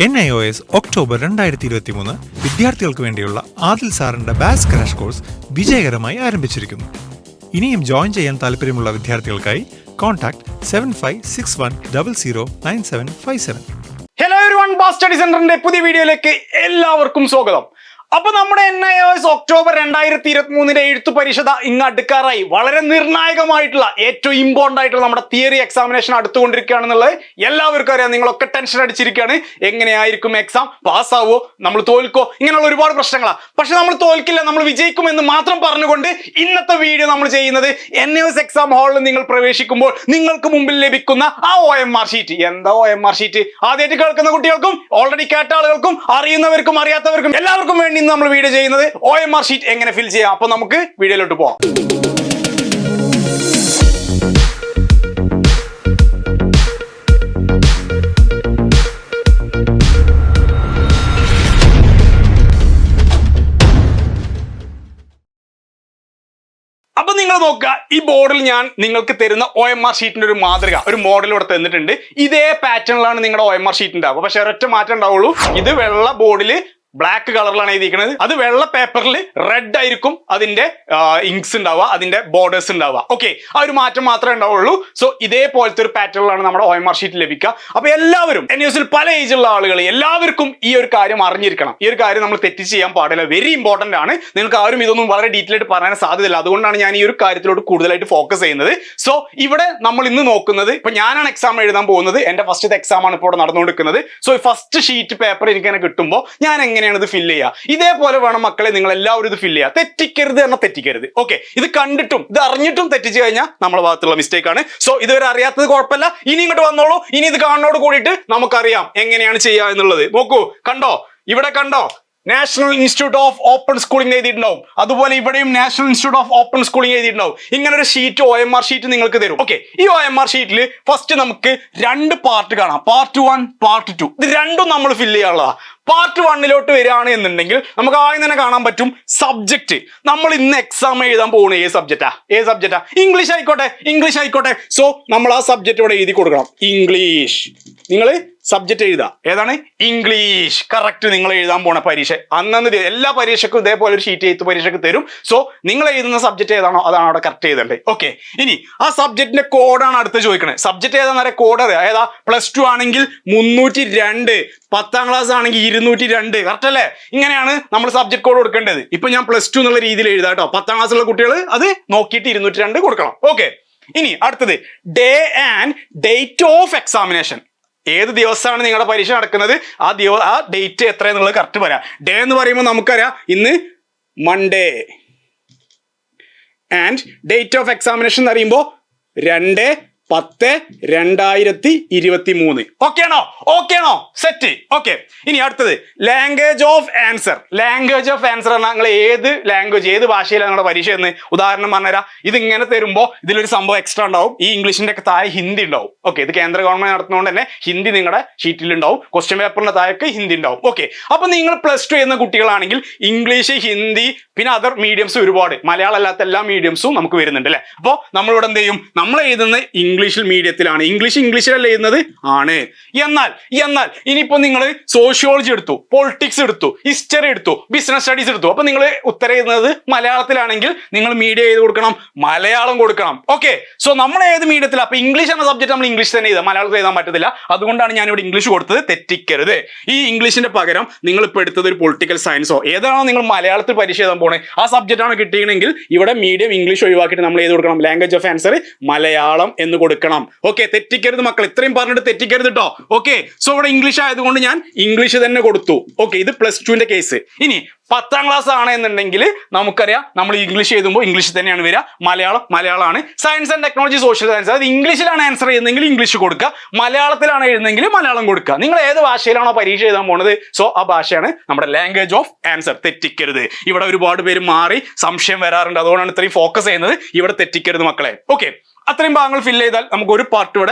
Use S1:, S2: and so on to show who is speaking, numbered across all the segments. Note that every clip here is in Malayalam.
S1: Nios ഒക്ടോബർ 2023 വിദ്യാർത്ഥികൾക്ക് വേണ്ടിയുള്ള ആദിൽ സാറിന്റെ ബാസ് ക്രാഷ് കോഴ്സ് വിജയകരമായി ആരംഭിച്ചിരിക്കുന്നു. ഇനിയും ജോയിൻ ചെയ്യാൻ താല്പര്യമുള്ള വിദ്യാർത്ഥികൾക്കായി കോൺടാക്ട് 7561009757.
S2: ഹലോ എവരിവൺ, ബാസ് സ്റ്റഡി സെന്ററിന്റെ പുതിയ വീഡിയോയിലേക്ക് എല്ലാവർക്കും സ്വാഗതം. അപ്പൊ നമ്മുടെ NIOS ഒക്ടോബർ 2023 എഴുത്തു പരീക്ഷ ഇങ്ങ് അടുക്കാറായി. വളരെ നിർണായകമായിട്ടുള്ള ഏറ്റവും ഇമ്പോർട്ടന്റ് ആയിട്ടുള്ള നമ്മുടെ തിയറി എക്സാമിനേഷൻ അടുത്തുകൊണ്ടിരിക്കുകയാണെന്നുള്ളത് എല്ലാവർക്കും അറിയാം. നിങ്ങളൊക്കെ ടെൻഷൻ അടിച്ചിരിക്കുകയാണ്. എങ്ങനെയായിരിക്കും എക്സാം, പാസ്സാവോ, നമ്മൾ തോൽക്കോ, ഇങ്ങനെയുള്ള ഒരുപാട് പ്രശ്നങ്ങളാണ്. പക്ഷെ നമ്മൾ തോൽക്കില്ല, നമ്മൾ വിജയിക്കുമെന്ന് മാത്രം പറഞ്ഞുകൊണ്ട് ഇന്നത്തെ വീഡിയോ നമ്മൾ ചെയ്യുന്നത് NIOS എക്സാം ഹാളിൽ നിങ്ങൾ പ്രവേശിക്കുമ്പോൾ നിങ്ങൾക്ക് മുമ്പിൽ ലഭിക്കുന്ന ആ OMR ഷീറ്റ്. എന്താ OMR ഷീറ്റ്? ആദ്യമായിട്ട് കേൾക്കുന്ന കുട്ടികൾക്കും ഓൾറെഡി കേട്ട ആളുകൾക്കും അറിയുന്നവർക്കും അറിയാത്തവർക്കും എല്ലാവർക്കും വേണ്ടി നമ്മൾ വീഡിയോ ചെയ്യുന്നത് OMR ഷീറ്റ് എങ്ങനെ ഫിൽ ചെയ്യാം. അപ്പൊ നമുക്ക് വീഡിയോയിലോട്ട് പോവാം. അപ്പൊ നിങ്ങൾ നോക്കുക, ഈ ബോർഡിൽ ഞാൻ നിങ്ങൾക്ക് തരുന്ന OMR ഷീറ്റിന്റെ ഒരു മാതൃക, ഒരു മോഡൽ ഇവിടെ തന്നിട്ടുണ്ട്. ഇതേ പാറ്റേണിലാണ് നിങ്ങളുടെ OMR ഷീറ്റ് ഉണ്ടാവുക. പക്ഷെ ഒരൊറ്റ മാറ്റം ഉണ്ടാവുള്ളൂ. ഇത് വെള്ള ബോർഡില് ബ്ലാക്ക് കളറിലാണ് എഴുതിയിരിക്കുന്നത്. അത് വെള്ള പേപ്പറിൽ റെഡ് ആയിരിക്കും അതിന്റെ ഇങ്ക്സ് ഉണ്ടാവുക, അതിന്റെ ബോർഡേഴ്സ് ഉണ്ടാവുക. ഓക്കെ, ആ ഒരു മാറ്റം മാത്രമേ ഉണ്ടാവുള്ളൂ. സോ ഇതേപോലത്തെ ഒരു പാറ്റേണിലാണ് നമ്മുടെ OMR ഷീറ്റ് ലഭിക്കുക. അപ്പൊ എല്ലാവരും NIOSൽ പല ഏജുള്ള ആളുകൾ എല്ലാവർക്കും ഈ ഒരു കാര്യം അറിഞ്ഞിരിക്കണം. ഈ ഒരു കാര്യം നമ്മൾ തെറ്റ് ചെയ്യാൻ പാടില്ല. വെരി ഇമ്പോർട്ടന്റ് ആണ്. നിങ്ങൾക്ക് ആരും ഇതൊന്നും വളരെ ഡീറ്റെയിൽ ആയിട്ട് പറയാൻ സാധ്യതയില്ല. അതുകൊണ്ടാണ് ഞാൻ ഈ ഒരു കാര്യത്തിലോട്ട് കൂടുതലായിട്ട് ഫോക്കസ് ചെയ്യുന്നത്. സോ ഇവിടെ നമ്മൾ ഇന്ന് നോക്കുന്നത്, ഇപ്പൊ ഞാനാണ് എക്സാം എഴുതാൻ പോകുന്നത്. എന്റെ ഫസ്റ്റത്തെ എക്സാം ആണ് ഇപ്പോൾ ഇവിടെ നടന്നുകൊടുക്കുന്നത്. സോ ഫസ്റ്റ് ഷീറ്റ് പേപ്പർ എനിക്ക് തന്നെ കിട്ടുമ്പോൾ ഞാൻ എങ്ങനെയാണ് ഇത് ഫില്ല് ചെയ്യുക? ഇതേപോലെ വേണം മക്കളെ നിങ്ങൾ എല്ലാവരും ഇത് ഫില്ല് ചെയ്യുക. തെറ്റിക്കരുത് എന്നാൽ തെറ്റിക്കരുത്. ഓക്കെ, ഇത് കണ്ടിട്ടും ഇത് അറിഞ്ഞിട്ടും തെറ്റിച്ചു കഴിഞ്ഞാൽ നമ്മുടെ ഭാഗത്തുള്ള മിസ്റ്റേക്ക് ആണ്. സോ ഇതുവരെ അറിയാത്തത് കുഴപ്പമില്ല, ഇനി ഇങ്ങോട്ട് വന്നോളൂ. ഇനി ഇത് കാണുന്നതോട് കൂടിയിട്ട് നമുക്കറിയാം എങ്ങനെയാണ് ചെയ്യുക എന്നുള്ളത്. നോക്കൂ, കണ്ടോ, ഇവിടെ കണ്ടോ, national institute of open schooling എഴുതിയിട്ടുണ്ടാവും. അതുപോലെ ഇവിടെയും national institute of open schooling എഴുതിയിട്ടുണ്ടാവും. ഇങ്ങനെ ഒരു ഷീറ്റ് OMR ഷീറ്റ് നിങ്ങൾക്ക് തരും. ഓക്കെ, ഈ OMR ഷീറ്റിൽ ഫസ്റ്റ് നമുക്ക് രണ്ട് പാർട്ട് കാണാം. Part 1, part 2. ഇത് രണ്ടും നമ്മൾ ഫില്ല് ചെയ്യാനുള്ളതാണ്. പാർട്ട് 1 വരികയാണ് എന്നുണ്ടെങ്കിൽ നമുക്ക് ആദ്യം തന്നെ കാണാൻ പറ്റും സബ്ജക്ട്. നമ്മൾ ഇന്ന് എക്സാം എഴുതാൻ പോകുന്നത് ഏത് സബ്ജക്റ്റാ? ഇംഗ്ലീഷ് ആയിക്കോട്ടെ. സോ നമ്മൾ ആ സബ്ജക്റ്റ് ഇവിടെ എഴുതി കൊടുക്കണം. ഇംഗ്ലീഷ്. നിങ്ങൾ സബ്ജക്റ്റ് എഴുതുക. ഏതാണ്? ഇംഗ്ലീഷ്. കറക്റ്റ്. നിങ്ങൾ എഴുതാൻ പോണ പരീക്ഷ അന്നന്ന് എല്ലാ പരീക്ഷയ്ക്കും ഇതേപോലെ ഒരു ഷീറ്റ് എഴുത്ത് പരീക്ഷയ്ക്ക് തരും. സോ നിങ്ങൾ എഴുതുന്ന സബ്ജക്റ്റ് ഏതാണോ അതാണ് അവിടെ കറക്റ്റ് ചെയ്തേണ്ടത്. ഓക്കെ, ഇനി ആ സബ്ജക്റ്റിന്റെ കോഡാണ് അടുത്ത് ചോദിക്കണേ. സബ്ജക്റ്റ് ഏതാ? കോഡ് അറിയാം. ഏതാ? +2 ആണെങ്കിൽ 302, 10ാം ക്ലാസ് ആണെങ്കിൽ 202. കറക്റ്റ് അല്ലേ? ഇങ്ങനെയാണ് നമ്മൾ സബ്ജക്ട് കോഡ് കൊടുക്കേണ്ടത്. ഇപ്പൊ ഞാൻ +2 എന്നുള്ള രീതിയിൽ എഴുതാം കേട്ടോ. 10ാം ക്ലാസ്സിലുള്ള കുട്ടികൾ അത് നോക്കിയിട്ട് 202 കൊടുക്കണം. ഓക്കെ, ഇനി അടുത്തത് day and date of examination. ഏത് ദിവസമാണ് നിങ്ങളുടെ പരീക്ഷ നടക്കുന്നത്, ആ ഡേറ്റ് എത്രയെന്നുള്ളത് കറക്റ്റ് പറയാം. ഡേ എന്ന് പറയുമ്പോൾ നമുക്കറിയാം ഇന്ന് Monday. And date of examination എന്ന് പറയുമ്പോൾ 2/10/2023. ഓക്കെ ആണോ? സെറ്റ്. ഓക്കെ, ഇനി അടുത്തത് ലാംഗ്വേജ് ഓഫ് ആൻസർ. പറഞ്ഞാൽ നിങ്ങൾ ഏത് ലാംഗ്വേജ്, ഏത് ഭാഷയിലാണ് നിങ്ങളുടെ പരീക്ഷ എന്ന് ഉദാഹരണം പറഞ്ഞുതരാം. ഇതിങ്ങനെ തരുമ്പോൾ ഇതിലൊരു സംഭവം എക്സ്ട്രാ ഉണ്ടാവും. ഈ ഇംഗ്ലീഷിന്റെ ഒക്കെ താഴെ ഹിന്ദി ഉണ്ടാവും. ഓക്കെ, ഇത് കേന്ദ്ര ഗവൺമെന്റ് നടത്തുന്നതുകൊണ്ട് തന്നെ ഹിന്ദി നിങ്ങളുടെ ഷീറ്റിൽ ഉണ്ടാവും. ക്വസ്റ്റ്യൻ പേപ്പറിന്റെ താഴേക്ക് ഹിന്ദി ഉണ്ടാവും. ഓക്കെ, അപ്പൊ നിങ്ങൾ +2 എന്ന കുട്ടികളാണെങ്കിൽ ഇംഗ്ലീഷ്, ഹിന്ദി, പിന്നെ അതർ മീഡിയംസ് ഒരുപാട്, മലയാളം അല്ലാത്ത എല്ലാ മീഡിയംസും നമുക്ക് വരുന്നുണ്ട് അല്ലെ. അപ്പോൾ നമ്മളിവിടെ എന്ത് ചെയ്യും? നമ്മൾ എഴുതുന്നത് ഇംഗ്ലീഷിൽ മീഡിയത്തിലാണ്. ഇംഗ്ലീഷിലല്ല എഴുതുന്നത് ആണ്. എന്നാൽ ഇനിയിപ്പോ നിങ്ങൾ സോഷ്യോളജി എടുത്തു, പൊളിറ്റിക്സ് എടുത്തു, ഹിസ്റ്ററി എടുത്തു, ബിസിനസ് സ്റ്റഡീസ് എടുത്തു. അപ്പൊ നിങ്ങൾ ഉത്തരം എഴുതുന്നത് മലയാളത്തിലാണെങ്കിൽ നിങ്ങൾ മീഡിയം എഴുതി കൊടുക്കണം, മലയാളം കൊടുക്കണം. ഓക്കെ, സോ നമ്മൾ ഏത് മീഡിയത്തിലാണ്? അപ്പൊ ഇംഗ്ലീഷ് എന്ന സബ്ജക്ട് നമ്മൾ ഇംഗ്ലീഷ് തന്നെ എഴുതാം, മലയാളത്തിൽ എഴുതാൻ പറ്റത്തില്ല. അതുകൊണ്ടാണ് ഞാൻ ഇവിടെ ഇംഗ്ലീഷ് കൊടുത്തത്. തെറ്റിക്കരുത്. ഈ ഇംഗ്ലീഷിന്റെ പകരം നിങ്ങൾ ഇപ്പൊ എടുത്തത് ഒരു പൊളിറ്റിക്കൽ സയൻസോ ഏതാണോ നിങ്ങൾ മലയാളത്തിൽ പരീക്ഷ എഴുതാൻ പോണേ ആ സബ്ജക്റ്റ് ആണ് കിട്ടിയെങ്കിൽ ഇവിടെ മീഡിയം ഇംഗ്ലീഷ് ഒഴിവാക്കിയിട്ട് നമ്മൾ ഏത് കൊടുക്കണം? ലാംഗ്വേജ് ഓഫ് ആൻസർ മലയാളം എന്ന് കൊടുക്കണം. ഓക്കെ, തെറ്റിക്കരുത് മക്കൾ. ഇത്രയും പറഞ്ഞിട്ട് തെറ്റിക്കരുത് കേട്ടോ. ഓക്കെ, സോ ഇവിടെ ഇംഗ്ലീഷ് ആയതുകൊണ്ട് ഞാൻ ഇംഗ്ലീഷ് തന്നെ കൊടുത്തു. ഓക്കെ, ഇത് +2ന്റെ കേസ്. ഇനി 10ാം ക്ലാസ് ആണ് എന്നുണ്ടെങ്കിൽ നമുക്കറിയാം നമ്മൾ ഇംഗ്ലീഷ് എഴുതുമ്പോൾ ഇംഗ്ലീഷ് തന്നെയാണ് വരിക. മലയാളമാണ്. Science and technology, social science, അത് ഇംഗ്ലീഷിലാണ് ആൻസർ ചെയ്യുന്നതെങ്കിൽ ഇംഗ്ലീഷ് കൊടുക്കുക, മലയാളത്തിലാണ് എഴുതുന്നെങ്കിൽ മലയാളം കൊടുക്കുക. നിങ്ങൾ ഏത് ഭാഷയിലാണോ പരീക്ഷ എഴുതാൻ പോണത് സോ ആ ഭാഷയാണ് നമ്മുടെ ലാംഗ്വേജ് ഓഫ് ആൻസർ. തെറ്റിക്കരുത്. ഇവിടെ ഒരുപാട് പേര് മാറി സംശയം വരാറുണ്ട്. അതുകൊണ്ടാണ് ഇത്രയും ഫോക്കസ് ചെയ്യുന്നത്. ഇവിടെ തെറ്റിക്കരുത് മക്കളെ. ഓക്കെ, അത്രയും ഭാഗങ്ങൾ ഫില്ല് ചെയ്താൽ നമുക്ക് ഒരു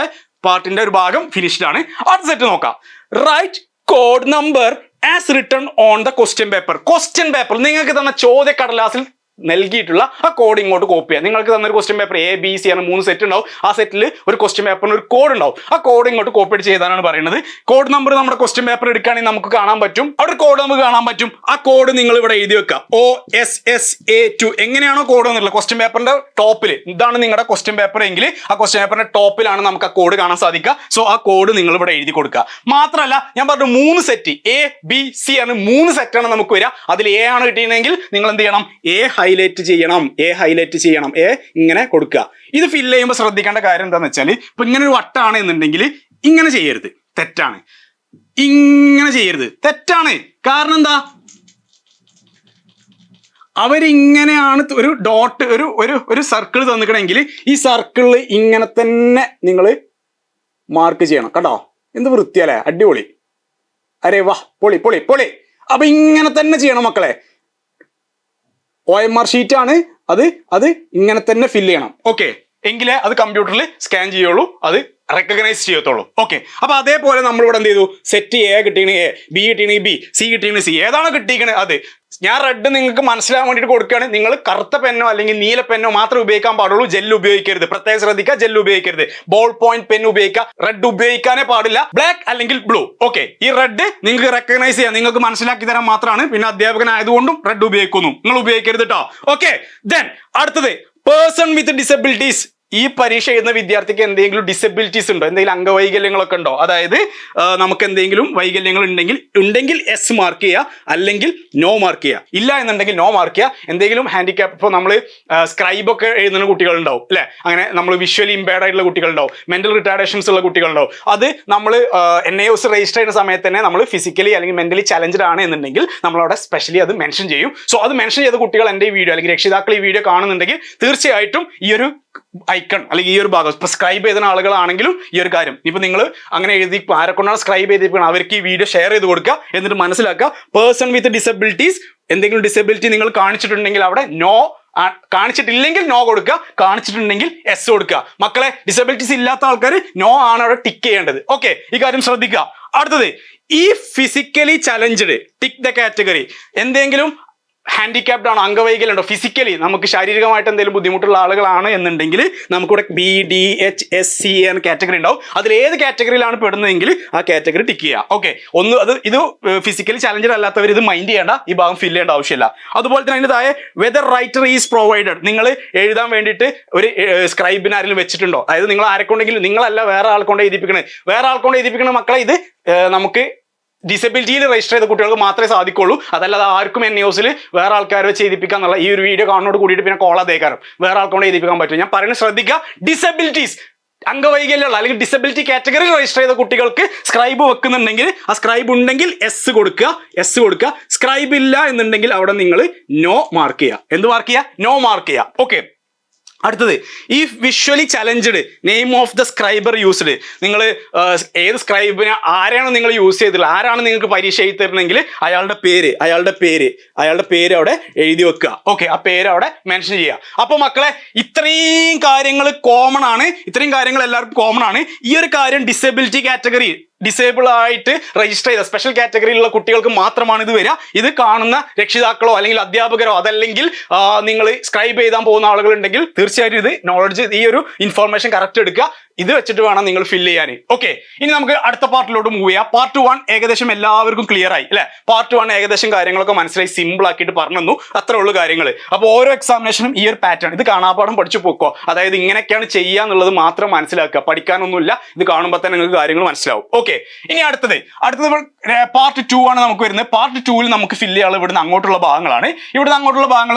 S2: പാർട്ടിന്റെ ഒരു ഭാഗം ഫിനിഷ്ഡ് ആണ്. അടുത്ത സെറ്റ് നോക്കാം. Write code number as written on the question paper. നിങ്ങൾക്ക് തന്ന ചോദ്യ കടലാസിൽ നൽകിയിട്ടുള്ള ആ കോഡ് ഇങ്ങോട്ട് കോപ്പി ചെയ്യാം. നിങ്ങൾക്ക് തന്നൊരു ക്വസ്റ്റ്യൻ പേപ്പർ ABC ആണ് 3 സെറ്റ് ഉണ്ടാവും. ആ സെറ്റിൽ ഒരു ക്വസ്റ്റ്യൻ പേപ്പറിന് ഒരു കോഡ് ഉണ്ടാവും. ആ കോഡ് ഇങ്ങോട്ട് കോപ്പി അടിച്ച് ചെയ്താനാണ് പറയുന്നത്. കോഡ് നമ്പർ നമ്മുടെ ക്വസ്റ്റ്യൻ പേപ്പർ എടുക്കുകയാണെങ്കിൽ നമുക്ക് കാണാൻ പറ്റും. അവിടെ കോഡ് നമുക്ക് കാണാൻ പറ്റും. ആ കോഡ് നിങ്ങൾ ഇവിടെ എഴുതി വെക്കുക. OSSA2 എങ്ങനെയാണോ കോഡ് എന്നുള്ളത് ക്വസ്റ്റ്യൻ പേപ്പറിന്റെ ടോപ്പിൽ, ഇതാണ് നിങ്ങളുടെ ക്വസ്റ്റ്യൻ പേപ്പർ എങ്കിൽ ആ ക്വസ്റ്റ്യൻ പേപ്പറിന്റെ ടോപ്പിലാണ് നമുക്ക് ആ കോഡ് കാണാൻ സാധിക്കുക. സോ ആ കോഡ് നിങ്ങൾ ഇവിടെ എഴുതി കൊടുക്കുക. മാത്രമല്ല ഞാൻ പറഞ്ഞു 3 സെറ്റ് ABC ആണ്, 3 സെറ്റാണ് നമുക്ക് വരിക. അതിൽ A ആണ് കിട്ടിയെങ്കിൽ നിങ്ങൾ എന്ത് ചെയ്യണം? A ഹൈലൈറ്റ് ചെയ്യണം. A ഇങ്ങനെ കൊടുക്കുക. ഇത് ഫില്ല് ചെയ്യുമ്പോൾ ശ്രദ്ധിക്കേണ്ട കാര്യം എന്താണെന്ന് വെച്ചാൽ, ഇപ്പൊ ഇങ്ങനെ ഒരു വട്ടാണ് എന്നുണ്ടെങ്കിൽ ഇങ്ങനെ ചെയ്യരുത്, തെറ്റാണ്. ഇങ്ങനെ ചെയ്യരുത്, തെറ്റാണ്. കാരണം എന്താ? അവരിങ്ങനെയാണ് ഒരു ഡോട്ട് ഒരു സർക്കിൾ തന്നിക്കണമെങ്കിൽ ഈ സർക്കിളിൽ ഇങ്ങനെ തന്നെ നിങ്ങൾ മാർക്ക് ചെയ്യണം. കേട്ടോ, എന്ത് വൃത്തിയല്ലേ, അടിപൊളി, അരേ വാ, പൊളി പൊളി പൊളി. അപ്പൊ ഇങ്ങനെ തന്നെ ചെയ്യണം മക്കളെ. OMR ഷീറ്റ് ആണ് അത് ഇങ്ങനെ തന്നെ ഫില്ല് ചെയ്യണം. ഓക്കെ, എങ്കിലേ അത് കമ്പ്യൂട്ടറിൽ സ്കാൻ ചെയ്യുള്ളൂ, അത് റെക്കഗ്നൈസ് ചെയ്യത്തുള്ളൂ. ഓക്കെ, അപ്പൊ അതേപോലെ നമ്മളിവിടെ എന്ത് ചെയ്തു? Set A കിട്ടിയാണ് A, B കിട്ടിയാണ് B, C കിട്ടിയാണ് C. ഏതാണോ കിട്ടിയിരിക്കണത് അത് ഞാൻ റെഡ് നിങ്ങൾക്ക് മനസ്സിലാവാൻ വേണ്ടിയിട്ട് കൊടുക്കുകയാണ്. നിങ്ങൾ കറുത്ത പെന്നോ അല്ലെങ്കിൽ നീല പെന്നോ മാത്രമേ ഉപയോഗിക്കാൻ പാടുള്ളൂ. ജെല്ല് ഉപയോഗിക്കരുത്, പ്രത്യേകം ശ്രദ്ധിക്കുക. ജെല്ല് ഉപയോഗിക്കരുത്. ബോൾ പോയിന്റ് പെൻ ഉപയോഗിക്കുക. റെഡ് ഉപയോഗിക്കാനേ പാടില്ല. ബ്ലാക്ക് അല്ലെങ്കിൽ ബ്ലൂ. ഓക്കെ, ഈ റെഡ് നിങ്ങൾക്ക് റെക്കഗ്നൈസ് ചെയ്യാം, നിങ്ങൾക്ക് മനസ്സിലാക്കി തരാൻ മാത്രമാണ്. പിന്നെ അധ്യാപകനായതുകൊണ്ടും റെഡ് ഉപയോഗിക്കുന്നു, നിങ്ങൾ ഉപയോഗിക്കരുത് കേട്ടോ. ഓക്കെ, ദെൻ അടുത്തത് പേഴ്സൺ വിത്ത് ഡിസബിലിറ്റീസ്. ഈ പരീക്ഷ എഴുതുന്ന വിദ്യാർത്ഥിക്ക് എന്തെങ്കിലും ഡിസബിലിറ്റീസ് ഉണ്ടോ, എന്തെങ്കിലും അംഗവൈകല്യങ്ങളൊക്കെ ഉണ്ടോ? അതായത് നമുക്ക് എന്തെങ്കിലും വൈകല്യങ്ങൾ ഉണ്ടെങ്കിൽ S മാർക്ക് ചെയ്യുക, അല്ലെങ്കിൽ നോ മാർക്ക് ചെയ്യുക. ഇല്ല എന്നുണ്ടെങ്കിൽ നോ മാർക്ക് ചെയ്യുക. എന്തെങ്കിലും ഹാൻഡിക്യാപ്പ്, ഇപ്പോൾ നമ്മൾ സ്ക്രൈബൊക്കെ എഴുതുന്ന കുട്ടികളുണ്ടാവും അല്ലെ, അങ്ങനെ നമ്മൾ വിഷ്വലി ഇമ്പയർഡ് ആയിട്ടുള്ള കുട്ടികളുണ്ടാവും, മെന്റൽ റിട്ടാർഡേഷൻസ് ഉള്ള കുട്ടികളുണ്ടാവും. അത് നമ്മൾ NIOS രജിസ്റ്റർ ചെയ്യുന്ന സമയത്ത് തന്നെ നമ്മൾ ഫിസിക്കലി അല്ലെങ്കിൽ മെന്റലി ചലഞ്ചഡ് ആണ് എന്നുണ്ടെങ്കിൽ നമ്മളവിടെ സ്പെഷ്യലി അത് മെൻഷൻ ചെയ്യും. സോ അത് മെൻഷൻ ചെയ്ത കുട്ടികൾ എൻ്റെ ഈ വീഡിയോ അല്ലെങ്കിൽ രക്ഷിതാക്കൾ ഈ വീഡിയോ കാണുന്നുണ്ടെങ്കിൽ തീർച്ചയായിട്ടും ഈ ഒരു ഐക്കൺ അല്ലെങ്കിൽ ഈ ഒരു ഭാഗം, ഇപ്പൊ സ്ക്രൈബ് ചെയ്ത ആളുകളാണെങ്കിലും ഈ ഒരു കാര്യം, ഇപ്പൊ നിങ്ങൾ അങ്ങനെ എഴുതി ആരെക്കൊണ്ടാണ് സ്ക്രൈബ് ചെയ്തിരിക്കുന്നത് അവർക്ക് ഈ വീഡിയോ ഷെയർ ചെയ്ത് കൊടുക്കുക. എന്നിട്ട് മനസ്സിലാക്കുക, പേഴ്സൺ വിത്ത് ഡിസബിലിറ്റീസ്, എന്തെങ്കിലും ഡിസബിലിറ്റി നിങ്ങൾ കാണിച്ചിട്ടുണ്ടെങ്കിൽ അവിടെ നോ, കാണിച്ചിട്ടില്ലെങ്കിൽ നോ കൊടുക്കുക, കാണിച്ചിട്ടുണ്ടെങ്കിൽ S കൊടുക്കുക. മക്കളെ, ഡിസബിലിറ്റീസ് ഇല്ലാത്ത ആൾക്കാർ നോ ആണ് അവിടെ ടിക്ക് ചെയ്യേണ്ടത്. ഓക്കെ, ഈ കാര്യം ശ്രദ്ധിക്കുക. അടുത്തത്, ഈ physically challenged, tick the category. എന്തെങ്കിലും ഹാൻഡിക്യാപ്ഡ് ആണോ, അംഗവൈകല്യം ഉണ്ടോ, ഫിസിക്കലി നമുക്ക് ശാരീരികമായിട്ട് എന്തെങ്കിലും ബുദ്ധിമുട്ടുള്ള ആളുകളാണ് എന്നുണ്ടെങ്കിൽ നമുക്കിവിടെ BDHSC എന്ന കാറ്റഗറി ഉണ്ടാവും. അതിൽ ഏത് കാറ്റഗറിയിലാണ് പെടുന്നതെങ്കിൽ ആ കാറ്റഗറി ടിക്ക് ചെയ്യുക. ഓക്കെ, ഇത് ഫിസിക്കലി ചലഞ്ചഡ് അല്ലാത്തവർ ഇത് മൈൻഡ് ചെയ്യേണ്ട, ഈ ഭാഗം ഫില്ല് ചെയ്യേണ്ട ആവശ്യമില്ല. അതുപോലെ തന്നെ അതിൻ്റെ താഴെ വെദർ റൈറ്റർ ഈസ് പ്രൊവൈഡഡ്. നിങ്ങൾ എഴുതാൻ വേണ്ടിയിട്ട് ഒരു സ്ക്രൈബിന് ആരെങ്കിലും വെച്ചിട്ടുണ്ടോ? അതായത് നിങ്ങൾ ആരെക്കൊണ്ടെങ്കിലും, നിങ്ങളല്ല വേറെ ആൾക്കൊണ്ട് എഴുതിപ്പിക്കണേ മക്കളെ. ഇത് നമുക്ക് ഡിസബിലിറ്റിയിൽ രജിസ്റ്റർ ചെയ്ത കുട്ടികൾക്ക് മാത്രമേ സാധിക്കുള്ളൂ. അതല്ലാതെ ആർക്കും NIOSൽ വേറെ ആൾക്കാരെ വെച്ച് എഴുതിപ്പിക്കുക എന്നുള്ള ഈ ഒരു വീഡിയോ കാണുന്നതോട് കൂടിയിട്ട് പിന്നെ കോളാതേക്കാരം വേറെ ആൾക്കൊണ്ട് എഴുതിപ്പിക്കാൻ പറ്റും. ഞാൻ പറയുന്നത് ശ്രദ്ധിക്കുക. ഡിസബിലിറ്റീസ്, അംഗവൈകല്യമുള്ള അല്ലെങ്കിൽ ഡിസബിലിറ്റി കാറ്റഗറിയിൽ രജിസ്റ്റർ ചെയ്ത കുട്ടികൾക്ക് സ്ക്രൈബ് വെക്കുന്നുണ്ടെങ്കിൽ ആ സ്ക്രൈബ് ഉണ്ടെങ്കിൽ S കൊടുക്കുക. സ്ക്രൈബ് ഇല്ല എന്നുണ്ടെങ്കിൽ അവിടെ നിങ്ങൾ നോ മാർക്ക് ചെയ്യുക. എന്ത് മാർക്ക് ചെയ്യുക? നോ മാർക്ക് ചെയ്യുക. ഓക്കെ, അടുത്തത്, ഈ visually challenged, name of the scriber used. നിങ്ങൾ ഏത് സ്ക്രൈബിനെ ആരെയാണ് നിങ്ങൾ യൂസ് ചെയ്തിട്ടുള്ളത്, ആരാണ് നിങ്ങൾക്ക് പരീക്ഷ എഴുതി തരുന്നെങ്കിൽ അയാളുടെ പേര് അവിടെ എഴുതി വെക്കുക. ഓക്കെ, ആ പേര് അവിടെ മെൻഷൻ ചെയ്യുക. അപ്പോൾ മക്കളെ, ഇത്രയും കാര്യങ്ങൾ കോമൺ ആണ്, ഇത്രയും കാര്യങ്ങൾ എല്ലാവർക്കും കോമൺ ആണ്. ഈ ഒരു കാര്യം ഡിസബിലിറ്റി കാറ്റഗറി, ഡിസേബിൾ ആയിട്ട് രജിസ്റ്റർ ചെയ്ത സ്പെഷ്യൽ കാറ്റഗറിയിലുള്ള കുട്ടികൾക്ക് മാത്രമാണ് ഇത് വരിക. ഇത് കാണുന്ന രക്ഷിതാക്കളോ അല്ലെങ്കിൽ അധ്യാപകരോ അതല്ലെങ്കിൽ നിങ്ങൾ സ്ക്രൈബ് ചെയ്താൻ പോകുന്ന ആളുകളുണ്ടെങ്കിൽ തീർച്ചയായിട്ടും ഇത് നോളജ്, ഈ ഒരു ഇൻഫോർമേഷൻ കറക്റ്റ് എടുക്കുക. ഇത് വെച്ചിട്ട് വേണം നിങ്ങൾ ഫില്ല് ചെയ്യാൻ. ഓക്കെ, ഇനി നമുക്ക് അടുത്ത പാർട്ടിലോട്ട് മൂവ് ചെയ്യാം. പാർട്ട് 1 ഏകദേശം എല്ലാവർക്കും ക്ലിയർ ആയി അല്ലെ? പാർട്ട് 1 ഏകദേശം കാര്യങ്ങളൊക്കെ മനസ്സിലായി, സിമ്പിൾ ആക്കിയിട്ട് പറഞ്ഞു തന്നു. അത്രേ ഉള്ളൂ കാര്യങ്ങൾ. അപ്പോൾ ഓരോ എക്സാമിനേഷനും ഈ ഒരു പാറ്റേൺ, ഇത് കാണാപ്പാടം പഠിച്ചു പോക്കോ. അതായത് ഇങ്ങനെയൊക്കെയാണ് ചെയ്യുക എന്നുള്ളത് മാത്രം മനസ്സിലാക്കുക, പഠിക്കാനൊന്നുമില്ല. ഇത് കാണുമ്പോൾ തന്നെ നിങ്ങൾക്ക് കാര്യങ്ങൾ മനസ്സിലാവും. ഓക്കെ, ഇനി അടുത്തത് പാർട്ട് 2 ആണ് നമുക്ക് വരുന്നത്. പാർട്ട് 2ൽ നമുക്ക് ഫില്ല് ചെയ്യാനുള്ള ഇവിടുന്ന് അങ്ങോട്ടുള്ള ഭാഗങ്ങളാണ്. ഇവിടുന്ന് അങ്ങോട്ടുള്ള ഭാഗങ്ങൾ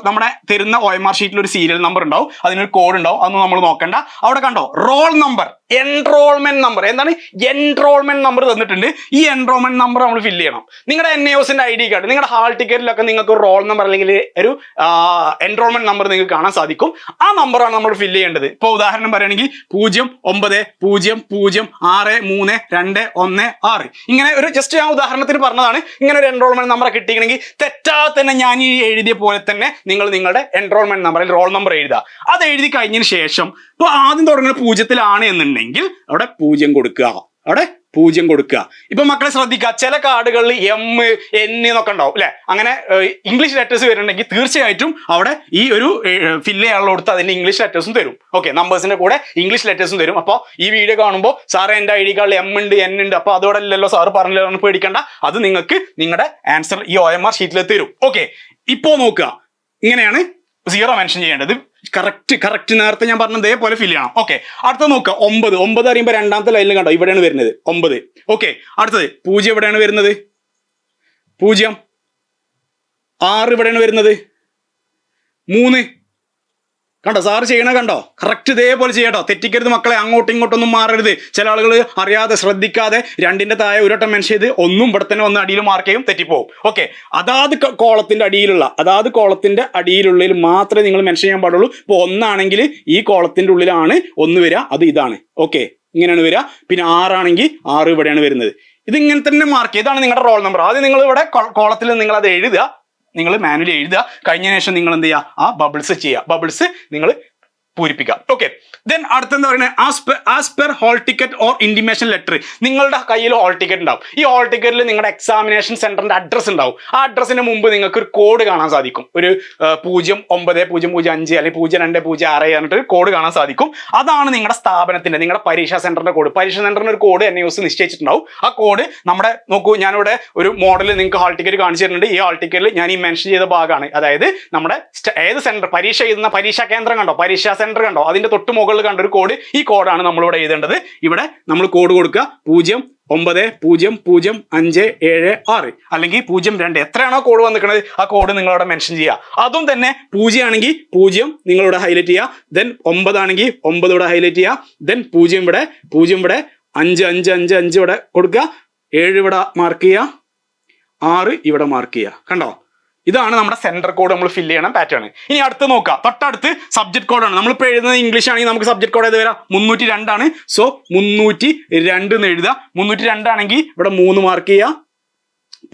S2: നമ്മുടെ തരുന്ന OMR ഷീറ്റിൽ ഒരു സീരിയൽ നമ്പർ ഉണ്ടാവും, അതിനൊരു കോഡ് ഉണ്ടാവും. അതൊന്നും നമ്മൾ നോക്കണ്ട. അവിടെ കണ്ടോ, റോൾ നമ്പർ, എൻറോൾമെന്റ് നമ്പർ. എന്താണ് എൻറോൾമെന്റ് നമ്പർ തന്നിട്ടുണ്ട്. ഈ എൻറോൾമെന്റ് നമ്പർ നമ്മൾ ഫില്ല് ചെയ്യണം. നിങ്ങളുടെ NIOSന്റെ ID കാർഡ്, നിങ്ങളുടെ ഹാൾ ടിക്കറ്റിലൊക്കെ നിങ്ങൾക്ക് റോൾ നമ്പർ അല്ലെങ്കിൽ ഒരു എൻറോൾമെന്റ് നമ്പർ നിങ്ങൾക്ക് കാണാൻ സാധിക്കും. ആ നമ്പറാണ് നമ്മൾ ഫില്ല് ചെയ്യേണ്ടത്. ഇപ്പോൾ ഉദാഹരണം പറയുകയാണെങ്കിൽ 0900633216. ഇങ്ങനെ ഒരു ജസ്റ്റ് ഞാൻ ഉദാഹരണത്തിന് പറഞ്ഞതാണ്. ഇങ്ങനെ ഒരു എൻറോൾമെന്റ് നമ്പർ കിട്ടിയെങ്കിൽ തെറ്റാതെ തന്നെ ഞാൻ ഈ എഴുതിയ പോലെ തന്നെ നിങ്ങൾ നിങ്ങളുടെ എൻറോൾമെന്റ് നമ്പർ അല്ലെങ്കിൽ റോൾ നമ്പർ എഴുതുക. അത് എഴുതി കഴിഞ്ഞതിന് ശേഷം ഇപ്പോൾ ആദ്യം തുടങ്ങുന്ന 0 എന്നുണ്ടെങ്കിൽ അവിടെ 0 കൊടുക്കുക. അവിടെ 0 കൊടുക്കുക. ഇപ്പൊ മക്കളെ ശ്രദ്ധിക്കുക, ചില കാർഡുകളിൽ M, N എന്നൊക്കെ ഉണ്ടാവും അല്ലെ. അങ്ങനെ ഇംഗ്ലീഷ് ലെറ്റേഴ്സ് വരുന്നുണ്ടെങ്കിൽ തീർച്ചയായിട്ടും അവിടെ ഈ ഒരു ഫില്ല് ചെയ്യാനുള്ള കൊടുത്ത് അതിന്റെ ഇംഗ്ലീഷ് ലെറ്റേഴ്സും തരും. ഓക്കെ, നമ്പേഴ്സിന്റെ കൂടെ ഇംഗ്ലീഷ് ലെറ്റേഴ്സും തരും. അപ്പോൾ ഈ വീഡിയോ കാണുമ്പോൾ സാറ് എന്റെ ID കാർഡിൽ M ഉണ്ട്, N ഉണ്ട്, അപ്പൊ അതോടെ അല്ലല്ലോ സാറ് പറഞ്ഞില്ല, പേടിക്കണ്ട, അത് നിങ്ങൾക്ക് നിങ്ങളുടെ ആൻസർ ഈ OMR ഷീറ്റിൽ തരും. ഓക്കെ, ഇപ്പോ നോക്കുക, ഇങ്ങനെയാണ് 0 മെൻഷൻ ചെയ്യേണ്ടത്. കറക്റ്റ് നേരത്തെ ഞാൻ പറഞ്ഞത് ഇതേപോലെ ഫില്ല് ചെയ്യണം. ഓക്കെ, അടുത്ത നോക്കുക 9 അറിയുമ്പോൾ രണ്ടാമത്തെ ലൈനിൽ കണ്ടോ, ഇവിടെയാണ് വരുന്നത് 9. ഓക്കെ, അടുത്തത് 0 എവിടെയാണ് വരുന്നത്, 0. 6 ഇവിടെയാണ് വരുന്നത്, 3. കണ്ടോ സാറ് ചെയ്യണ കണ്ടോ, കറക്റ്റ് ഇതേപോലെ ചെയ്യട്ടോ, തെറ്റിക്കരുത് മക്കളെ, അങ്ങോട്ടും ഇങ്ങോട്ടൊന്നും മാറരുത്. ചില ആളുകൾ അറിയാതെ ശ്രദ്ധിക്കാതെ 2ന്റെ താഴെ ഒരട്ടം മെൻഷൻ ചെയ്ത് ഒന്നും ഇവിടെ തന്നെ ഒന്ന് അടിയിൽ മാർക്ക് ചെയ്യും, തെറ്റിപ്പോവും. ഓക്കെ, അതാത് കോളത്തിന്റെ അടിയിലുള്ളതിൽ മാത്രമേ നിങ്ങൾ മെൻഷൻ ചെയ്യാൻ പാടുള്ളൂ. ഇപ്പോൾ 1 ആണെങ്കിൽ ഈ കോളത്തിന്റെ ഉള്ളിലാണ് 1 വരിക, അത് ഇതാണ്. ഓക്കെ, ഇങ്ങനെയാണ് വരിക. പിന്നെ 6 ആണെങ്കിൽ 6 ഇവിടെയാണ് വരുന്നത്. ഇത് ഇങ്ങനെ തന്നെ മാർക്ക് ചെയ്യുക. ഇതാണ് നിങ്ങളുടെ റോൾ നമ്പർ. ആദ്യം നിങ്ങൾ ഇവിടെ കോളത്തിൽ നിങ്ങൾ അത് എഴുതുക, നിങ്ങൾ മാനുവലി എഴുതുക. കഴിഞ്ഞതിന് ശേഷം നിങ്ങൾ എന്ത് ചെയ്യുക, ആ ബബിൾസ് ചെയ്യുക, ബബിൾസ് നിങ്ങൾ പൂരിപ്പിക്കുക. ഓക്കെ, ദെൻ അടുത്തെന്താ പറയുന്നത്, as per hall ticket or intimation letter. നിങ്ങളുടെ കയ്യിൽ ഹോൾ ടിക്കറ്റ് ഉണ്ടാവും. ഈ ഹോൾ ടിക്കറ്റിൽ നിങ്ങളുടെ എക്സാമിനേഷൻ സെന്ററിന്റെ അഡ്രസ് ഉണ്ടാവും. ആ അഡ്രസ്സിന് മുമ്പ് നിങ്ങൾക്ക് ഒരു കോഡ് കാണാൻ സാധിക്കും. ഒരു 09005 അല്ലെങ്കിൽ 0206 പറഞ്ഞിട്ട് കോഡ് കാണാൻ സാധിക്കും. അതാണ് നിങ്ങളുടെ സ്ഥാപനത്തിന്റെ, നിങ്ങളുടെ പരീക്ഷാ സെന്ററിന്റെ കോഡ്. പരീക്ഷാ സെന്ററിന് ഒരു കോഡ് NIOS നിശ്ചയിച്ചിട്ടുണ്ടാവും. ആ കോഡ് നമ്മുടെ നോക്കൂ, ഞാനിവിടെ ഒരു മോഡൽ നിങ്ങൾക്ക് ഹാൾ ടിക്കറ്റ് കാണിച്ചു തരുന്നുണ്ട്. ഈ ഹാൾ ടിക്കറ്റിൽ ഞാൻ ഈ മെൻഷൻ ചെയ്ത ഭാഗമാണ്, അതായത് നമ്മുടെ ഏത് സെന്റർ പരീക്ഷ എഴുതുന്ന പരീക്ഷാ കേന്ദ്രം കണ്ടോ, പരീക്ഷാ സെന്റർ കണ്ടോ, അതിന്റെ തൊട്ട് മുകളിൽ കണ്ട ഒരു കോഡ്. ഈ കോഡാണ് നമ്മളിവിടെ എഴുതേണ്ടത്. ഇവിടെ നമ്മൾ കോഡ് കൊടുക്കുക 0900576 അല്ലെങ്കിൽ 02, എത്രയാണോ കോഡ് വന്നിരിക്കുന്നത് ആ കോഡ് നിങ്ങളവിടെ മെൻഷൻ ചെയ്യുക. അതും തന്നെ 0 ആണെങ്കിൽ 0 നിങ്ങളിവിടെ ഹൈലൈറ്റ് ചെയ്യുക. ദെൻ 9 ആണെങ്കിൽ 9 ഇവിടെ ഹൈലൈറ്റ് ചെയ്യുക. ദെൻ 0 ഇവിടെ 5 ഇവിടെ കൊടുക്കുക. 7 ഇവിടെ മാർക്ക് ചെയ്യുക. 6 ഇവിടെ മാർക്ക് ചെയ്യുക. കണ്ടോ, ഇതാണ് നമ്മുടെ സെന്റർ കോഡ് നമ്മൾ ഫില്ല് ചെയ്യണം പാറ്റേൺ. ഇനി അടുത്ത് നോക്കാം, തൊട്ടടുത്ത് സബ്ജക്ട് കോഡാണ്. നമ്മളിപ്പോൾ എഴുതുന്നത് ഇംഗ്ലീഷ് ആണെങ്കിൽ നമുക്ക് സബ്ജക്ട് കോഡ് ഏത് വരാം, 302 ആണ്. സോ 302 എന്ന് എഴുതുക. 302 ആണെങ്കിൽ ഇവിടെ 3 മാർക്ക് ചെയ്യുക,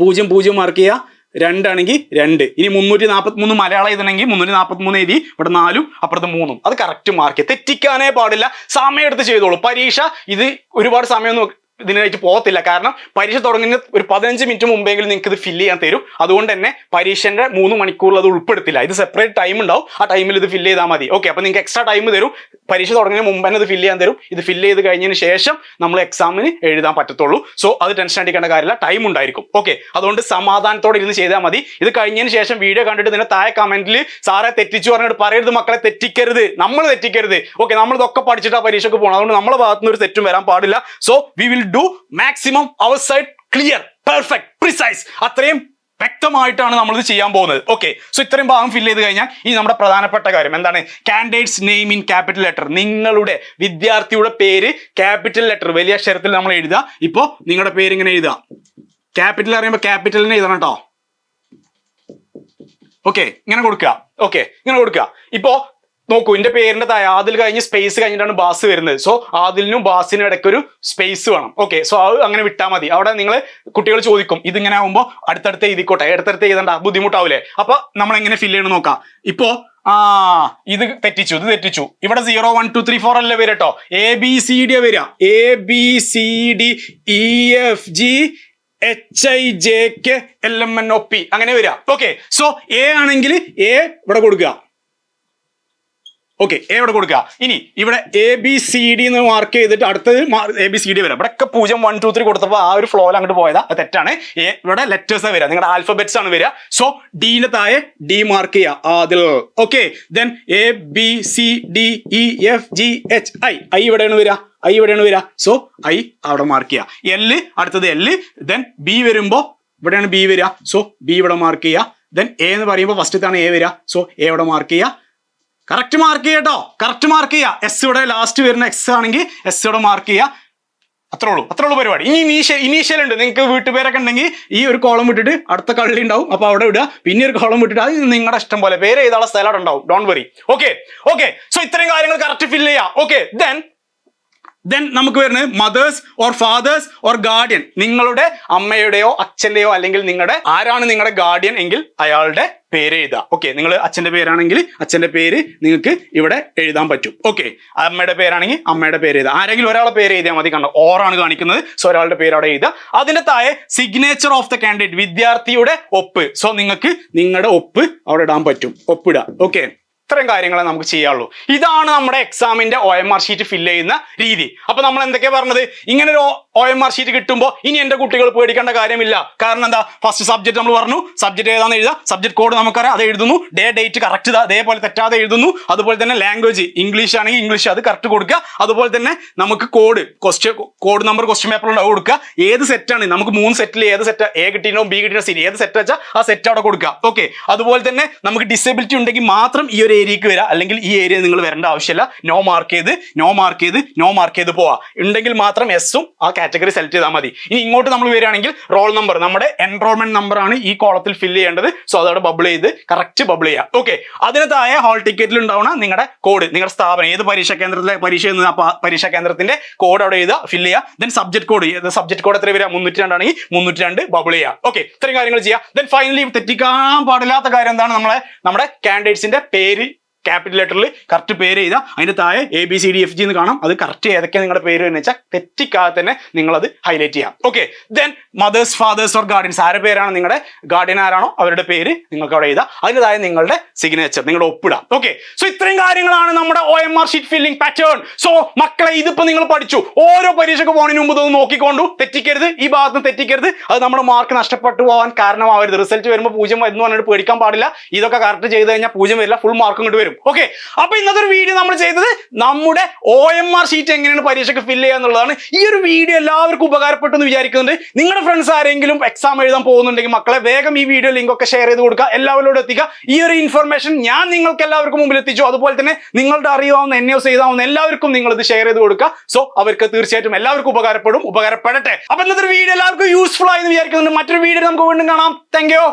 S2: 0 മാർക്ക് ചെയ്യുക. 2 ആണെങ്കിൽ 2. ഇനി 343 മലയാളം എഴുതണമെങ്കിൽ 343 എഴുതി, ഇവിടെ 4 അപ്പുറത്ത് 3. അത് കറക്റ്റ് മാർക്ക്. തെറ്റിക്കാനേ പാടില്ല. സമയം എടുത്ത് ചെയ്തോളൂ. പരീക്ഷ ഇത് ഒരുപാട് സമയമൊന്നും ഇതിനായിട്ട് പോകത്തില്ല. കാരണം പരീക്ഷ തുടങ്ങുന്ന ഒരു 15 മിനിറ്റ് മുമ്പെങ്കിലും നിങ്ങൾക്ക് ഇത് ഫില്ല് ചെയ്യാൻ തരും. അതുകൊണ്ട് തന്നെ പരീക്ഷന്റെ 3 മണിക്കൂറിൽ അത് ഉൾപ്പെടുത്തില്ല. ഇത് സെപ്പറേറ്റ് ടൈം ഉണ്ടാവും. ആ ടൈമിൽ ഇത് ഫില്ല് ചെയ്താൽ മതി. ഓക്കെ, അപ്പൊ നിങ്ങൾക്ക് എക്സ്ട്രാ ടൈം തരും. പരീക്ഷ തുടങ്ങുന്നതിന് മുമ്പ് തന്നെ ഇത് ഫില്ല് ചെയ്യാൻ തരും. ഇത് ഫില്ല് ചെയ്ത് കഴിഞ്ഞതിന് ശേഷം നമ്മൾ എക്സാമിന് എഴുതാൻ പറ്റത്തുള്ളൂ. സോ അത് ടെൻഷൻ അടിക്കേണ്ട കാര്യമില്ല, ടൈം ഉണ്ടായിരിക്കും. ഓക്കെ, അതുകൊണ്ട് സമാധാനത്തോടെ ഇരുന്ന് ചെയ്താൽ മതി. ഇത് കഴിഞ്ഞതിന് ശേഷം വീഡിയോ കണ്ടിട്ട് ഇതിന്റെ താഴെ കമന്റിൽ സാറെ തെറ്റിച്ചു പറഞ്ഞിട്ട് പറയരുത് മക്കളെ, തെറ്റിക്കരുത്, നമ്മൾ തെറ്റിക്കരുത്. ഓക്കെ, നമ്മൾ ഇതൊക്കെ പഠിച്ചിട്ട് ആ പരീക്ഷയ്ക്ക് പോകണം. അതുകൊണ്ട് നമ്മളെ ഭാഗത്തുനിന്ന് ഒരു തെറ്റും വരാൻ പാടില്ല. So we will do maximum our side, clear, perfect, precise, അത്രയും വ്യക്തമായിട്ടാണ് നമ്മളിത് ചെയ്യാൻ പോകുന്നത്. ഓക്കെ, സോ ഇത്രയും ഭാഗം ഫില്ല് ചെയ്ത് കഴിഞ്ഞാൽ ഇനി നമ്മുടെ പ്രധാനപ്പെട്ട കാര്യം എന്താണ്, candidates name in capital letter. നിങ്ങളുടെ വിദ്യാർത്ഥിയുടെ പേര് ക്യാപിറ്റൽ ലെറ്റർ വലിയ അക്ഷരത്തിൽ നമ്മൾ എഴുതുക. ഇപ്പോ നിങ്ങളുടെ പേര് ഇങ്ങനെ എഴുതുക. ക്യാപിറ്റൽ അറിയുമ്പോൾ ക്യാപിറ്റലിനെ എഴുതണം കേട്ടോ. ഓക്കെ, ഇങ്ങനെ കൊടുക്കുക. ഓക്കെ, ഇങ്ങനെ കൊടുക്കുക. ഇപ്പോ നോക്കൂ, എന്റെ പേരിന്റെ താഴെ ആദിൽ കഴിഞ്ഞ് സ്പേസ് കഴിഞ്ഞിട്ടാണ് ബാസ് വരുന്നത്. സോ ആദിലിനും ബാസിനും ഇടയ്ക്ക് ഒരു സ്പേസ് വേണം. ഓക്കെ, സോ അത് അങ്ങനെ വിട്ടാൽ മതി. അവിടെ നിങ്ങൾ കുട്ടികൾ ചോദിക്കും ഇതിങ്ങനെ ആകുമ്പോൾ അടുത്തടുത്ത് എഴുതിക്കോട്ടെ, അടുത്തടുത്ത് എഴുതണ്ട, ബുദ്ധിമുട്ടാവില്ലേ? അപ്പൊ നമ്മൾ എങ്ങനെ ഫില്ല് ചെയ്യണം നോക്കാം. ഇപ്പോ ഇത് തെറ്റിച്ചു. ഇവിടെ 0 1 2 3 4 അല്ലേ വരട്ടോ, ABCD വരിക. ABCDEFGHIJKLMNOP അങ്ങനെ വരിക. ഓക്കെ, സോ A ആണെങ്കിൽ A ഇവിടെ കൊടുക്കുക. ഓക്കെ, എ ഇവിടെ കൊടുക്കുക. ഇനി ഇവിടെ ABCD എന്ന് മാർക്ക് ചെയ്തിട്ട് അടുത്തത് ABCD വരാം. ഇവിടെ ഒക്കെ 0 1 2 3 കൊടുത്തപ്പോൾ ആ ഒരു ഫ്ലോയിൽ അങ്ങോട്ട് പോയതാ, അത് തെറ്റാണ്. ഇവിടെ ലെറ്റേഴ്സ് വരിക, നിങ്ങളുടെ ആൽഫബറ്റ്സ് ആണ് വരിക. സോ ഡിന്റെ താഴെ D മാർക്ക് ചെയ്യുക അതിൽ. ഓക്കെ, ദെൻ ABCDEFGHI ഇവിടെയാണ് വരിക. സോ I അവിടെ മാർക്ക് ചെയ്യുക. L അടുത്തത് L. ദെൻ B വരുമ്പോ ഇവിടെയാണ് B വരിക. സോ B ഇവിടെ മാർക്ക് ചെയ്യുക. ദെൻ A എന്ന് പറയുമ്പോൾ ഫസ്റ്റത്താണ് A വരിക. സോ A ഇവിടെ മാർക്ക് ചെയ്യുക. കറക്റ്റ് മാർക്ക് ചെയ്യട്ടോ, കറക്റ്റ് മാർക്ക് ചെയ്യുക. S ഇവിടെ ലാസ്റ്റ് വരുന്ന X ആണെങ്കിൽ S ഇവിടെ മാർക്ക് ചെയ്യുക. അത്രേ ഉള്ളൂ പരിപാടി. ഇനി ഇനീഷ്യൽ ഉണ്ട്. നിങ്ങൾക്ക് വീട്ടുപേരൊക്കെ ഉണ്ടെങ്കിൽ ഈ ഒരു കോളം വിട്ടിട്ട് അടുത്ത കള്ളി ഉണ്ടാവും, അപ്പൊ അവിടെ ഇടുക. പിന്നെ ഒരു കോളം വിട്ടിട്ട് അത് നിങ്ങളുടെ ഇഷ്ടം പോലെ പേര് എഴുതാനുള്ള സ്ഥലം ഉണ്ടാവും. Don't worry. ഓക്കെ, സോ ഇത്രയും കാര്യങ്ങൾ കറക്റ്റ് ഫില്ല് ചെയ്യാം. ഓക്കെ, ദെൻ ദെൻ നമുക്ക് വരുന്നത് mother's or father's or guardian. നിങ്ങളുടെ അമ്മയുടെയോ അച്ഛന്റെയോ അല്ലെങ്കിൽ നിങ്ങളുടെ ആരാണ് നിങ്ങളുടെ ഗാർഡിയൻ എങ്കിൽ അയാളുടെ പേര് എഴുതുക. ഓക്കെ, നിങ്ങൾ അച്ഛന്റെ പേരാണെങ്കിൽ അച്ഛന്റെ പേര് നിങ്ങൾക്ക് ഇവിടെ എഴുതാൻ പറ്റും. ഓക്കെ, അമ്മയുടെ പേരാണെങ്കിൽ അമ്മയുടെ പേര് എഴുതുക. ആരെങ്കിലും ഒരാളെ പേര് എഴുതിയാൽ മതി. കണ്ടോ, ഓറാണ് കാണിക്കുന്നത്. സോ ഒരാളുടെ പേര് അവിടെ എഴുതുക. അതിന്റെ താഴെ സിഗ്നേച്ചർ ഓഫ് ദ കാൻഡിഡേറ്റ്, വിദ്യാർത്ഥിയുടെ ഒപ്പ്. സോ നിങ്ങൾക്ക് നിങ്ങളുടെ ഒപ്പ് അവിടെ ഇടാൻ പറ്റും, ഒപ്പിടുക. ഓക്കെ, ഇത്രയും കാര്യങ്ങളെ നമുക്ക് ചെയ്യാവുള്ളൂ. ഇതാണ് നമ്മുടെ എക്സാമിന്റെ OMR ഷീറ്റ് ഫില്ല് ചെയ്യുന്ന രീതി. അപ്പൊ നമ്മൾ എന്തൊക്കെയാ പറഞ്ഞത്? ഇങ്ങനെ ഒരു OMR ഷീറ്റ് കിട്ടുമ്പോൾ ഇനി എന്റെ കുട്ടികൾ പേടിക്കേണ്ട കാര്യമില്ല. കാരണം എന്താ, ഫസ്റ്റ് സബ്ജക്ട് നമ്മൾ പറഞ്ഞു, സബ്ജക്ട് ഏതാണെന്ന് എഴുതുക, സബ്ജക്ട് കോഡ് നമുക്കറിയാം, അത് എഴുതുന്നു, ഡേറ്റ് കറക്റ്റ് അതേപോലെ തെറ്റാതെ എഴുതുന്നു. അതുപോലെ തന്നെ ലാംഗ്വേജ് ഇംഗ്ലീഷ് ആണെങ്കിൽ ഇംഗ്ലീഷ് അത് കറക്റ്റ് കൊടുക്കുക. അതുപോലെ തന്നെ നമുക്ക് കോഡ് നമ്പർ ക്വസ്റ്റ്യൻ പേപ്പറിൽ കൊടുക്കുക. ഏത് സെറ്റാണ് നമുക്ക് 3 സെറ്റിൽ ഏത് സെറ്റ്, എ കിട്ടിയോ ബി കിട്ടിയോ സി, ഏത് സെറ്റ് വെച്ചാൽ ആ സെറ്റ് അവിടെ കൊടുക്കുക. ഓക്കെ, അതുപോലെ തന്നെ നമുക്ക് ഡിസബിലിറ്റി ഉണ്ടെങ്കിൽ മാത്രം ഈ ഒരു ഏരിയക്ക് വരിക, അല്ലെങ്കിൽ ഈ ഏരിയ നിങ്ങൾ വരേണ്ട ആവശ്യമില്ല. നോ മാർക്ക് ചെയ്ത് പോവാ. ഉണ്ടെങ്കിൽ മാത്രം എസും ആ കാറ്റഗറി സെലക്ട് ചെയ്താൽ മതി. ഇനി ഇങ്ങോട്ട് നമ്മൾ വരികയാണെങ്കിൽ റോൾ നമ്പർ, നമ്മുടെ എൻറോൾമെന്റ് നമ്പർ ആണ് ഈ കോളത്തിൽ ഫില്ല് ചെയ്യേണ്ടത്. സോ അതവിടെ ബബിൾ ചെയ്ത് കറക്റ്റ് ബബിൾ ചെയ്യുക. ഓക്കെ, അതിന് താഴെ ഹാൾ ടിക്കറ്റിൽ ഉണ്ടാവുന്ന നിങ്ങളുടെ കോഡ്, നിങ്ങളുടെ സ്ഥാപനം ഏത് പരീക്ഷാ കേന്ദ്രത്തിലെ പരീക്ഷാ കേന്ദ്രത്തിന്റെ കോഡ് അവിടെ എഴുതുക, ഫില്ല് ചെയ്യുക. ദെൻ സബ്ജക്ട് കോഡ് എത്ര വരിക? 302 ആണെങ്കിൽ 302 ബബിൾ ചെയ്യുക. ഓക്കെ, ഇത്രയും കാര്യങ്ങൾ ചെയ്യുക. ദെൻ ഫൈനലി തെറ്റിക്കാൻ പാടില്ലാത്ത കാര്യം എന്താണ്? നമ്മുടെ കാൻഡിഡേറ്റ്സിന്റെ പേര് ക്യാപിറ്റൽ ലെറ്ററിൽ കറക്റ്റ് പേര് ചെയ്താൽ അതിന്റെ താഴെ ABCDFG എന്ന് കാണാം. അത് കറക്റ്റ് ഏതൊക്കെയാണ് നിങ്ങളുടെ പേര് എന്ന് വെച്ചാൽ തെറ്റിക്കാതെ തന്നെ നിങ്ങളത് ഹൈലൈറ്റ് ചെയ്യാം. Okay, then mother's father's or guardians, ആരുടെ പേരാണ് നിങ്ങളുടെ ഗാർഡിയൻ ആരാണോ അവരുടെ പേര് നിങ്ങൾക്ക് അവിടെ എഴുതാം. അതിന്റെ താഴെ നിങ്ങളുടെ സിഗ്നേച്ചർ, നിങ്ങളുടെ ഒപ്പിടാം. ഓക്കെ, സോ ഇത്രയും കാര്യങ്ങളാണ് നമ്മുടെ OMR sheet filling pattern. So മക്കളെ, ഇതിപ്പോ നിങ്ങൾ പഠിച്ചു. ഓരോ പരീക്ഷയ്ക്ക് പോകുന്നതിന് മുമ്പ് ഇതൊന്ന് നോക്കിക്കൊണ്ടു, തെറ്റിക്കരുത്, ഈ ഭാഗത്ത് തെറ്റിക്കരുത്. അത് നമ്മുടെ മാർക്ക് നഷ്ടപ്പെട്ടു പോകാൻ കാരണമാവരുത്. റിസൾട്ട് വരുമ്പോൾ 0 എന്ന് പറഞ്ഞിട്ട് പേടിക്കാൻ പാടില്ല. ഇതൊക്കെ കറക്റ്റ് ചെയ്ത് കഴിഞ്ഞാൽ 0 വരില്ല, ഫുൾ മാർക്ക് ഇങ്ങോട്ട് വരും. ഓക്കെ, അപ്പൊ ഇന്നത്തെ ഒരു വീഡിയോ നമ്മൾ ചെയ്തത് നമ്മുടെ OMR ഷീറ്റ് എങ്ങനെയാണ് പരീക്ഷയ്ക്ക് ഫില്ല് ചെയ്യുക എന്നുള്ളതാണ്. ഈ ഒരു വീഡിയോ എല്ലാവർക്കും ഉപകാരപ്പെട്ടു എന്ന് വിചാരിക്കുന്നുണ്ട്. നിങ്ങളുടെ ഫ്രണ്ട്സ് ആരെങ്കിലും എക്സാം എഴുതാൻ പോകുന്നുണ്ടെങ്കിൽ മക്കളെ വേഗം ഈ വീഡിയോ ലിങ്ക് ഒക്കെ ഷെയർ ചെയ്ത് കൊടുക്കുക, എല്ലാവരോടും എത്തിക്കുക. ഈ ഒരു ഇൻഫർമേഷൻ ഞാൻ നിങ്ങൾക്ക് എല്ലാവർക്കും മുമ്പിൽ എത്തിച്ചു. അതുപോലെ തന്നെ നിങ്ങളുടെ അറിയാവുന്ന NEOS എഴുതാവുന്ന എല്ലാവർക്കും നിങ്ങൾ ഇത് ഷെയർ ചെയ്ത് കൊടുക്കുക. സോ അവർക്ക് തീർച്ചയായിട്ടും എല്ലാവർക്കും ഉപകാരപ്പെടട്ടെ. അപ്പൊ ഇന്നത്തെ ഒരു വീഡിയോ എല്ലാവർക്കും യൂസ്ഫുൾ ആയി എന്ന് വിചാരിക്കുന്നുണ്ട്. മറ്റൊരു വീഡിയോ നമുക്ക് വീണ്ടും കാണാം. Thank you.